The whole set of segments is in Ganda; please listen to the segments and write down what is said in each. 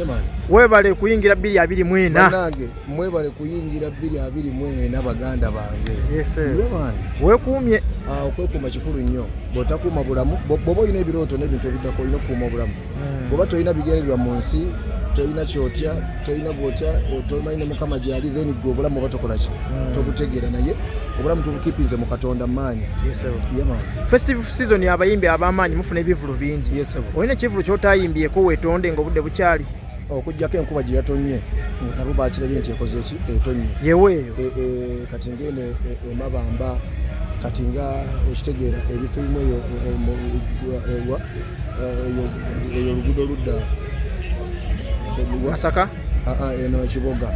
Yemani webale kuyingira 224 nange mwebale kuyingira 224 baganda bange. Yes Yemani wekumye okwekuuma kikulu nnyo bw'otakuuma bulamu bw'oba olina ebirooto n'ebintu ebiddako olina okuuma obulamu bw'oba tolina bigendererwa mu nsi tolina kyotya tolina gwotya tomanyi ne mukama gyali then gwe obulamu oba tokola ki tobutegeera naye obulamu tubukipinze mu katonda maanyi. Festive season abayimbi ab'amaanyi mufuna ebivulu bingi olina ekivulu kyotayimbyeko weetonde ng'obudde bukyali okugjako enkuba gye yatonye nga nabo bakirabye nti ekoze eki etonye yeweeyo kati ngene emabamba kati nga okitegeera ebifo ebimu eyo oluguudo oludda Masaka eno Kiboga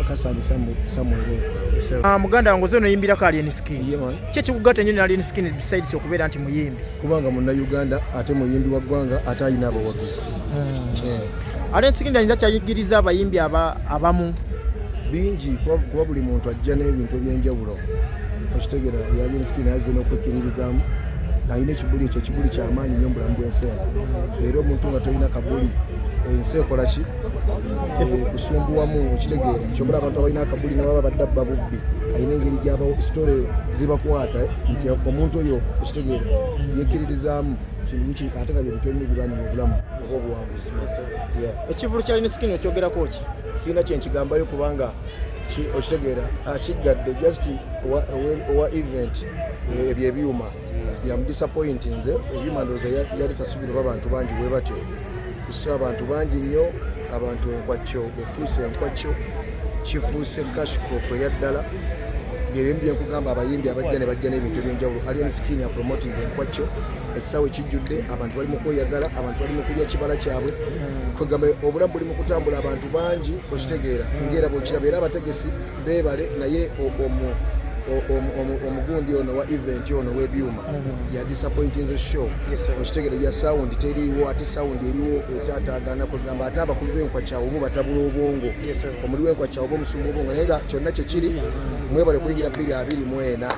Kasange Samuel muganda wange ono yimbirako Alien Skin ki ekikugatta nnyo ne Alien Skin besides okubeera nti muyimbi kubanga Munnayuganda ate muyimbi wa ggwanga ate alina abawagizi. Alien Skin ayinza kyayigiriza abayimbi abamu bingi kuba buli muntu ajja n'ebintu ebyenjawulo okitegeera Alien Skin azze n'okwekkiririzaamu alina ekibuli ekyo ekibuli kyamaanyi nnyo mubulamu bw'ensi eno era omuntu nga tolina kabuli ensi ekola ki kusumbuwamu okitegeera kyobula abantu abalina akabuli nababa badda bba bubbi alina engeri gyaba sitole zibakwata nti omuntu oyo okitegeera yekkiririzaamu kintu ki ate nga byebintu ebimu birwanira obulamu oba obuwanguzi. ekivulu kya Alien Skin okyogerako ki sirina kyenkigambayo kubanga okitegeera akiggadde just owa event ebyo ebyuma byamudisappointi nze ebyuma ndowooza yali tasubira abantu bangi bwe batyo kusa abantu bangi nnyo abantu enkwacyo efuuse enkwacyo kifuuse kashikopo yaddala byebyo byenkugamba abayimbi abajja ne bajja n'ebintu ebyenjawulo Alien Skin apromotinze enkwacyo ekisaawe kijjudde abantu bali mu kweyagala abantu bali mu kulya kibala kyabwe kugamba obulamu buli mu kutambula abantu bangi okitegeera ng'era bw'okiraba era abategesi beebale naye omugundi ono wa event ono w'ebyuma ya disappointing show okitegeera ya sound teriiwo ate sound eriwo etaataagana kugamba ate abakulu b'enkwakyawo omu batabula obwongo omuli w'enkwakyawo oba omusumba obwongo naye nga kyonna kye kiri mwebale kuyingira 224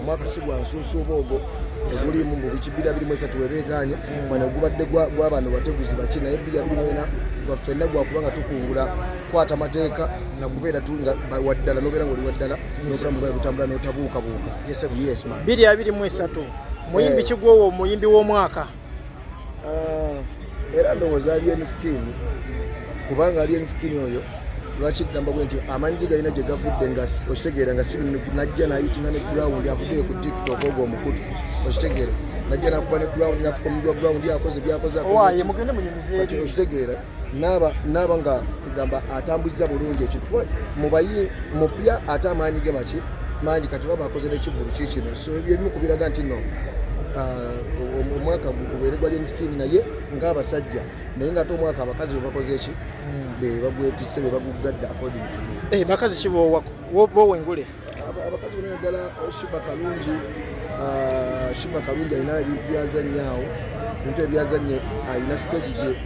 omwaka si gwa nsunsu oba ogwo tegulimu mu biki 223 webeegaanye mwana gubadde gw'abantu bateguzi baki naye 224 gwafenna gwakubanga tukungula kwata mateeka nakubeera waddala nobeera ngaoli waddala n'obulamu bwawe butambula n'otabuukabuuka. Yes man. 223 muyimbi kigwowo omuyimbi w'omwaka era ndowooza Alien Skin kubanga Alien Skin oyo lwakigamba bwe nti amaanyi galina gye gavudde nga okitegeera nga najja nayitinga ne ground avuddeyo ku TikTok ogwo omukutu okitegeera najja nakuba ne ground nafukamidwa ground akoze byakoze okitegeera naaba nga kugamba atambuliza bulungi ekintu mupya ate amaanyi ge maki mangi kati baba akoze n'ekivulu kikino so ebyo ebimu kubiraga nti no omwaka gubeere gwa Alien Skin naye ng'abasajja naye ng'ate omwaka abakazi bwe bakoze eki be bagwetisse be baguggadde according to me. Bakazi kibowa engule abakazi bonna ddala Shiba Kalungi alina ebintu byazanyaawo ebintu ebyazanye alina stage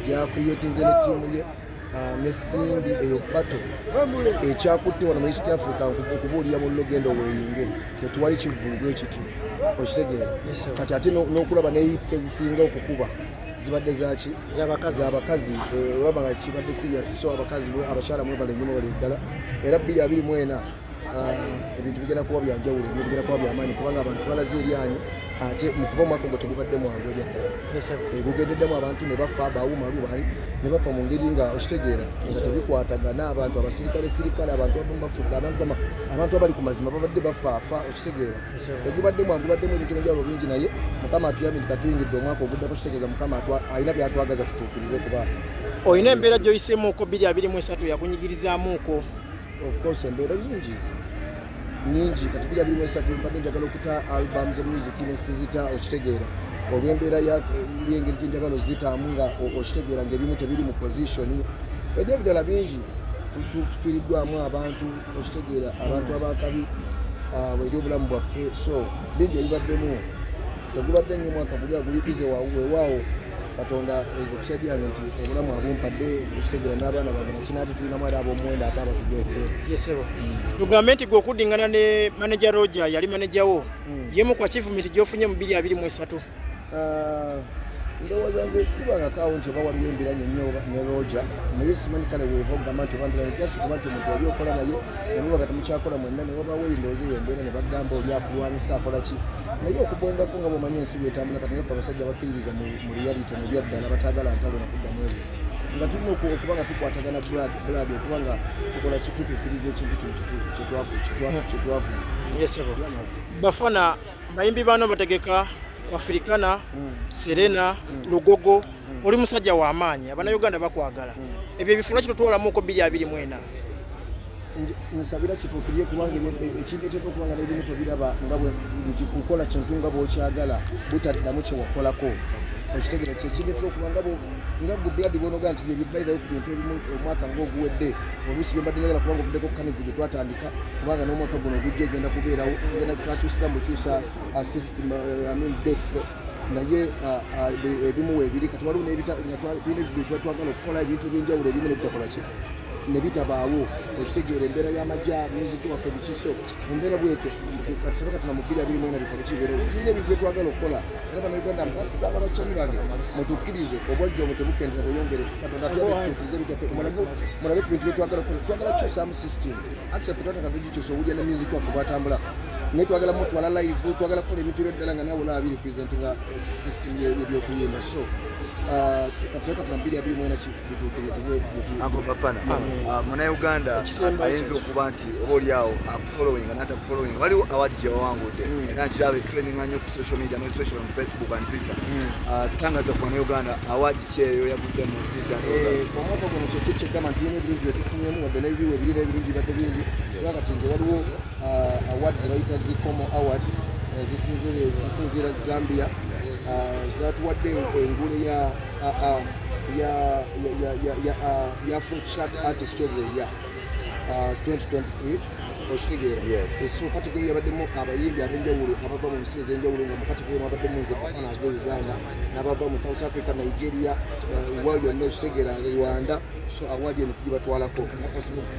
gyakuriyetinze ne ttiimu ye ne Cindy eyo bato ekyakutte wano mu East Africa okubuulira bonna ogenda weeyinge tetuwali kivulu bwe kiti okitegeera kati ate n'okulaba ne hits ezisinga okukuba zibadde zaki z'abakazi olaba nga kibadde serious so abakazi abakyala mwebale nnyo mwebale ddala era 224 ebintu bigenda kuba byanjawulo ebintu bigenda kuba byamaanyi kubanga abantu balaze eryanyi ate mukuba omwaka ogwo tegubadde mwangu ebyaddala gugendeddemu abantu ne bafa abawumalu bali ne bafa mu ngeri nga okitegeera nga tebikwatagana abantu abasirikale abantu abafudde abantu abali ku mazima babadde bafaafa okitegeera tegubadde mwangu gubaddemu ebintu ebyenjawulo bingi naye mukama atuyambye katuyingidde omwaka oguddako kitegeeza mukama alina byatwagaza tutuukirize kuba olina embeera gy'oyiseemuuko 223 yakunyigirizaamuuko of course embeera nyingi kati 223 mbadde njagala okuta albums music nesizita okitegeera olw'embeera y'engeri gyenjagala ozitaamu nga okitegeera ng'ebimu tebiri mu position ebirala bingi tufiiriddwamu abantu okitegeera abantu abakabi eri obulamu bwaffe so bingi ebibaddemu tegubadde nnyo mwaka guli agulipize weewaawo katonda ezo kusadi yange nti obulamu abumpadde okitegeera n'abaana bange nakinaati tulinamu era ab'omuwendo ate abatugenze yesebo tugambe nti gwe okuddingana ne manager Roger yali manager wo yemu kwa achievement gy'ofunye mu 223 ndowooza nze sibangakaawo nti oba waliwo embiranye nnyo ne Roger naye simanyi kale weeva okugamba nti obambiranye just kuba nti omuntu wali okola naye nemubaga temukyakola mwenna ne wabaawo endowooza eyo embeera ne bagamba oli akulwanisa akola ki naye okubongako nga bw'omanyi ensi bwetambula kati nga ffe abasajja bakkiririza mu reality mu byaddala bataagala ntalo nakuddamu ebyo nga tulina okuba nga tukwatagana buladi okuba nga tukola kitutuukiriza ekintu kino kyetwafuna. Bafana bayimbi bano bategeka Africana, Serena, Lugogo, oli musajja wa maanyi Abannayuganda bakwagala. Ebyo ebifula kitutwalamu ko 2024. Nsabira kituukirire kubanga ekindeetera okubanga n'ebimu tobiraba nga bwe nti kukola kintu nga bw'okyagala butaddamu kye wakolako. Ekitegeera kyekindeetera okubanga nga gu blood bonoga nti bye bibayirayo ku bintu ebimu omwaka ng'oguwedde oluusi bye mbadde njagala kubanga ovuddeko ku kanivu gye twatandika kubanga n'omwaka guno ogujja egenda kubeerawo tugenda twakyusiza mukyusa system dates naye ebimu weebiri kati waliwo tulina ebintu twagala okukola ebintu ebyenjawulo ebimu nebitakola ki ne bitabaawo ekitegeera embeera y'amajja music waffe bikiso embeera bwetyo katusobola katuna mu 2024 bikole kibeerewo tulina ebintu byetwagala okukola era bannayuganda mbasaba bakyali bange mutukkirize obwazza omwo tebukendera bweyongere katonda tukkirize bitaffe mulabe ku bintu byetwagala okukola twagala kukyusaamu system actually tetwataka tugikyusa owulya ne music waffe bwatambula naye twagala mutwala live twagala kukola ebintu ebyeddala nga nawe olaba birepresentinga system y'ebyokuyimba so katusobola katuna 2024 bituukirizibwe Uncle Bafana Munnayuganda ayinza okuba nti oba oliawo akufollowinga n'atakufollowinga waliwo award gye wawangudde era nkiraba trendinga nnyo ku social media especially on Facebook and Twitter tutangaza ku Munnayuganda award ki eyo yagudde mu nsi omwaka guno kyekyo kyegamba nti yina ebirungi bye tufunyemu wadde n'ebibiwa ebirira ebirungi badde bingi era kati nze waliwo award ze bayita zikomo awards zisinziira Zambia zatuwadde engule ya Afro Chat Artist of the Year 2023 okitegeera so kategori yabaddemu abayimbi ab'enjawulo abava mu nsi ez'enjawulo nga mu kategori mwabaddemu nze Bafana ava Uganda n'abava mu South Africa, Nigeria, world yonna okitegeera Rwanda so award eno tugibatwalako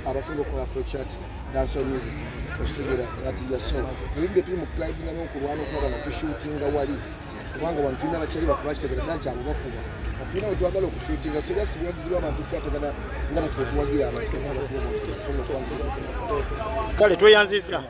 abasinga okukola Afro Chat dancehall music okitegeera ati yaso ebimbi tuli mu club nga n'okulwana okulaba nga tushuutinga wali kubanga abantu tulina abakyali baffe bakitegeera dda nti abo bakuba tulina we twagala okushuutinga so just tuwagizibwa abantu tukwatagana nga naffe tuwagira abantu kale tweyanziza